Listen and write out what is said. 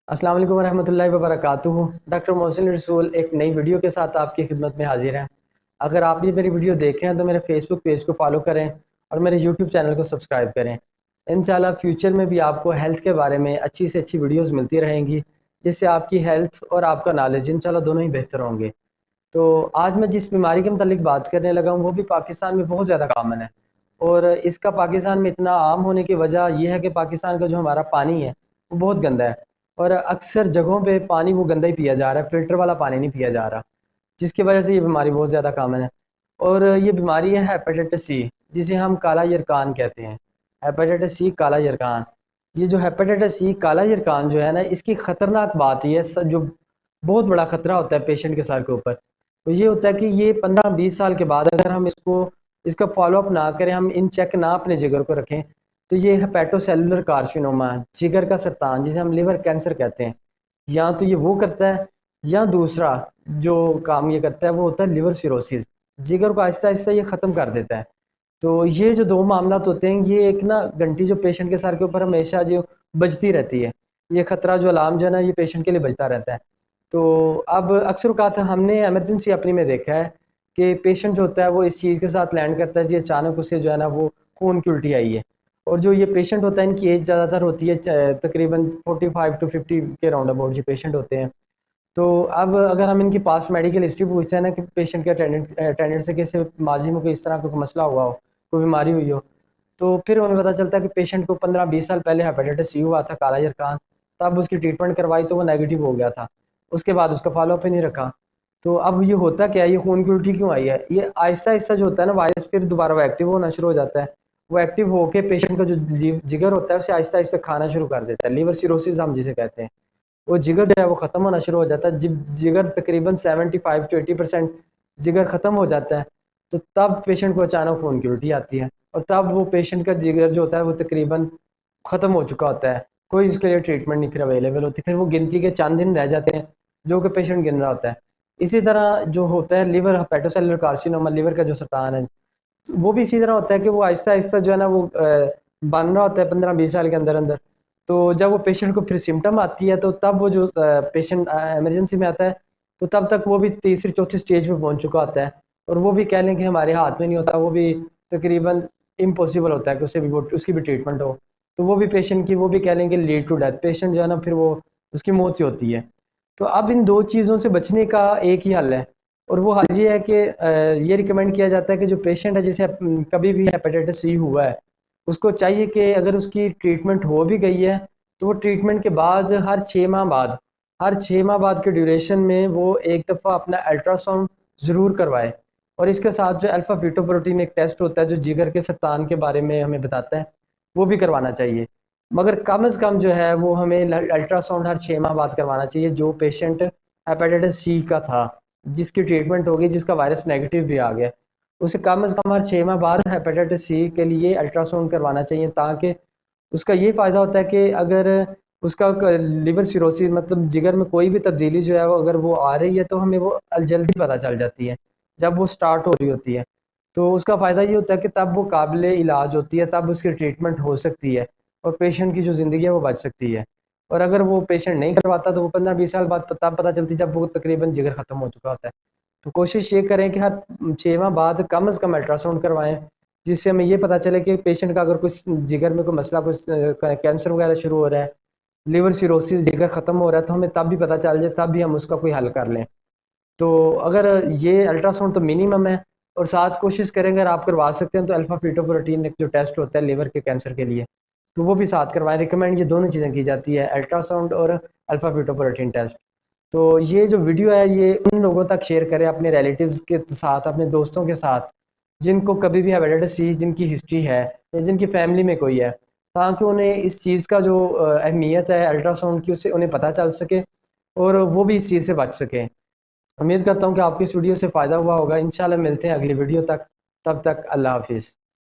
السلام علیکم ورحمۃ اللہ وبرکاتہ۔ ڈاکٹر محسن رسول ایک نئی ویڈیو کے ساتھ آپ کی خدمت میں حاضر ہیں۔ اگر آپ بھی میری ویڈیو دیکھ رہے ہیں تو میرے فیس بک پیج کو فالو کریں اور میرے یوٹیوب چینل کو سبسکرائب کریں۔ انشاءاللہ فیوچر میں بھی آپ کو ہیلتھ کے بارے میں اچھی سے اچھی ویڈیوز ملتی رہیں گی، جس سے آپ کی ہیلتھ اور آپ کا نالج انشاءاللہ دونوں ہی بہتر ہوں گے۔ تو آج میں جس بیماری کے متعلق بات کرنے لگا ہوں وہ بھی پاکستان میں بہت زیادہ کامن ہے، اور اس کا پاکستان میں اتنا عام ہونے کی وجہ یہ ہے کہ پاکستان کا جو ہمارا پانی ہے وہ بہت گندا ہے، اور اکثر جگہوں پہ پانی وہ گندا ہی پیا جا رہا ہے، فلٹر والا پانی نہیں پیا جا رہا، جس کی وجہ سے یہ بیماری بہت زیادہ کامن ہے۔ اور یہ بیماری ہے ہیپیٹائٹس سی، جسے ہم کالا یرکان کہتے ہیں۔ ہیپیٹائٹس سی کالا یرکان، یہ جو ہیپیٹائٹس سی کالا یرکان جو ہے نا، اس کی خطرناک بات یہ ہے، جو بہت بڑا خطرہ ہوتا ہے پیشنٹ کے سر کے اوپر، تو یہ ہوتا ہے کہ یہ 15-20 سال کے بعد اگر ہم اس کا فالو اپ نہ کریں، ہم ان چیک نہ اپنے جگر کو رکھیں، تو یہ ہیپیٹو سیلولر کارسینوما، جگر کا سرطان جسے ہم لیور کینسر کہتے ہیں، یا تو یہ وہ کرتا ہے، یا دوسرا جو کام یہ کرتا ہے وہ ہوتا ہے لیور سیروسز، جگر کو آہستہ آہستہ یہ ختم کر دیتا ہے۔ تو یہ جو دو معاملات ہوتے ہیں، یہ ایک نا گھنٹی جو پیشنٹ کے سر کے اوپر ہمیشہ جو بجتی رہتی ہے، یہ خطرہ جو الارم جو ہے نا یہ پیشنٹ کے لیے بجتا رہتا ہے۔ تو اب اکثر اوقات ہم نے ایمرجنسی اپنی میں دیکھا ہے کہ پیشنٹ جو ہوتا ہے وہ اس چیز کے ساتھ لینڈ کرتا ہے، جی اچانک اسے جو ہے نا وہ خون کی الٹی آئی ہے، اور جو یہ پیشنٹ ہوتا ہے ان کی ایج زیادہ تر ہوتی ہے تقریباً 45 to 50 کے راؤنڈ اباؤٹ جو پیشنٹ ہوتے ہیں۔ تو اب اگر ہم ان کی پاسٹ میڈیکل ہسٹری پوچھتے ہیں نا کہ پیشنٹ کے اٹینڈنٹ سے کسی ماضی میں کوئی اس طرح کا کوئی مسئلہ ہوا ہو، کوئی بیماری ہوئی ہو، تو پھر ہمیں پتہ چلتا ہے کہ پیشنٹ کو 15-20 سال پہلے ہیپیٹائٹس سی ہوا تھا، کالا یرکان، تب اس کی ٹریٹمنٹ کروائی تو وہ نیگیٹو ہو گیا تھا، اس کے بعد اس کا فالو اپ ہی نہیں رکھا۔ تو اب یہ ہوتا کیا ہے، یہ خون کی الٹی کیوں آئی ہے؟ یہ آہستہ آہستہ جو ہوتا ہے نا وائرس پھر دوبارہ وہ ایکٹیو ہونا شروع ہو جاتا ہے، وہ ایکٹیو ہو کے پیشنٹ کا جو جگر ہوتا ہے اسے آہستہ آہستہ کھانا شروع کر دیتا ہے، لیور سیروسز ہم جسے کہتے ہیں، وہ جگر جو ہے وہ ختم ہونا شروع ہو جاتا ہے۔ جب جگر تقریباً 75 to 80% جگر ختم ہو جاتا ہے تو تب پیشنٹ کو اچانک خون کی الٹی آتی ہے، اور تب وہ پیشنٹ کا جگر جو ہوتا ہے وہ تقریباً ختم ہو چکا ہوتا ہے، کوئی اس کے لیے ٹریٹمنٹ نہیں پھر اویلیبل ہوتی، پھر وہ گنتی کے چند دن رہ جاتے ہیں جو کہ پیشنٹ گن رہا ہوتا ہے۔ اسی طرح جو ہوتا ہے لیور ہیپیٹوسیلولر کارسینوما، لیور کا جو سرطان ہے، وہ بھی اسی طرح ہوتا ہے کہ وہ آہستہ آہستہ جو ہے نا وہ بن رہا ہوتا ہے 15-20 سال کے اندر اندر۔ تو جب وہ پیشنٹ کو پھر سمٹم آتی ہے تو تب وہ جو پیشنٹ ایمرجنسی میں آتا ہے تو تب تک وہ بھی تیسری چوتھی سٹیج پہ پہنچ چکا ہوتا ہے، اور وہ بھی کہہ لیں کہ ہمارے ہاتھ میں نہیں ہوتا، وہ بھی تقریباً امپاسبل ہوتا ہے کہ اسے بھی اس کی بھی ٹریٹمنٹ ہو، تو وہ بھی پیشنٹ کی وہ بھی کہہ لیں کہ لیڈ ٹو ڈیتھ، پیشنٹ جو ہے نا پھر وہ اس کی موت ہی ہوتی ہے۔ تو اب ان دو چیزوں سے بچنے کا ایک ہی حل ہے، اور وہ حل یہ ہے کہ یہ ریکمینڈ کیا جاتا ہے کہ جو پیشنٹ ہے جسے کبھی بھی ہیپیٹائٹس سی ہوا ہے، اس کو چاہیے کہ اگر اس کی ٹریٹمنٹ ہو بھی گئی ہے تو وہ ٹریٹمنٹ کے بعد ہر 6 ماہ بعد کے ڈیوریشن میں وہ ایک دفعہ اپنا الٹرا ساؤنڈ ضرور کروائے، اور اس کے ساتھ جو الفا فیٹو پروٹین ایک ٹیسٹ ہوتا ہے جو جگر کے سرطان کے بارے میں ہمیں بتاتا ہے، وہ بھی کروانا چاہیے، مگر کم از کم جو ہے وہ ہمیں الٹرا ساؤنڈ ہر 6 ماہ بعد کروانا چاہیے۔ جو پیشنٹ ہیپیٹائٹس سی کا تھا، جس کی ٹریٹمنٹ ہوگی، جس کا وائرس نیگیٹو بھی آ گیا، اسے کم از کم ہر 6 ماہ بعد ہیپیٹائٹس سی کے لیے الٹرا ساؤنڈ کروانا چاہیے، تاکہ اس کا یہ فائدہ ہوتا ہے کہ اگر اس کا لیور سیروسس مطلب جگر میں کوئی بھی تبدیلی جو ہے وہ اگر وہ آ رہی ہے تو ہمیں وہ جلدی پتہ چل جاتی ہے جب وہ سٹارٹ ہو رہی ہوتی ہے، تو اس کا فائدہ یہ ہوتا ہے کہ تب وہ قابل علاج ہوتی ہے، تب اس کی ٹریٹمنٹ ہو سکتی ہے اور پیشنٹ کی جو زندگی ہے وہ بچ سکتی ہے۔ اور اگر وہ پیشنٹ نہیں کرواتا تو وہ 15-20 سال بعد تب پتہ چلتی جب وہ تقریباً جگر ختم ہو چکا ہوتا ہے۔ تو کوشش یہ کریں کہ ہر 6 ماہ بعد کم از کم الٹرا ساؤنڈ کروائیں، جس سے ہمیں یہ پتہ چلے کہ پیشنٹ کا اگر کچھ جگر میں کوئی مسئلہ، کچھ کینسر وغیرہ شروع ہو رہا ہے، لیور سیروسس جگر ختم ہو رہا ہے، تو ہمیں تب بھی پتہ چل جائے، تب بھی ہم اس کا کوئی حل کر لیں۔ تو اگر یہ الٹرا ساؤنڈ تو منیمم ہے، اور ساتھ کوشش کریں اگر آپ کروا سکتے ہیں تو الفا فیٹو پروٹین ایک جو ٹیسٹ ہوتا ہے لیور کے کینسر کے لیے، تو وہ بھی ساتھ کروائیں، ریکمینڈ یہ دونوں چیزیں کی جاتی ہے، الٹرا ساؤنڈ اور الفا فیٹو پروٹین ٹیسٹ۔ تو یہ جو ویڈیو ہے یہ ان لوگوں تک شیئر کریں اپنے ریلیٹیوز کے ساتھ، اپنے دوستوں کے ساتھ، جن کو کبھی بھی ہیپیٹائٹس سی جن کی ہسٹری ہے یا جن کی فیملی میں کوئی ہے، تاکہ انہیں اس چیز کا جو اہمیت ہے الٹرا ساؤنڈ کی، اس سے انہیں پتہ چل سکے اور وہ بھی اس چیز سے بچ سکیں۔ امید کرتا ہوں کہ آپ کی اس ویڈیو سے فائدہ ہوا ہوگا۔ انشاءاللہ ملتے ہیں اگلی ویڈیو تک، تب تک اللہ حافظ۔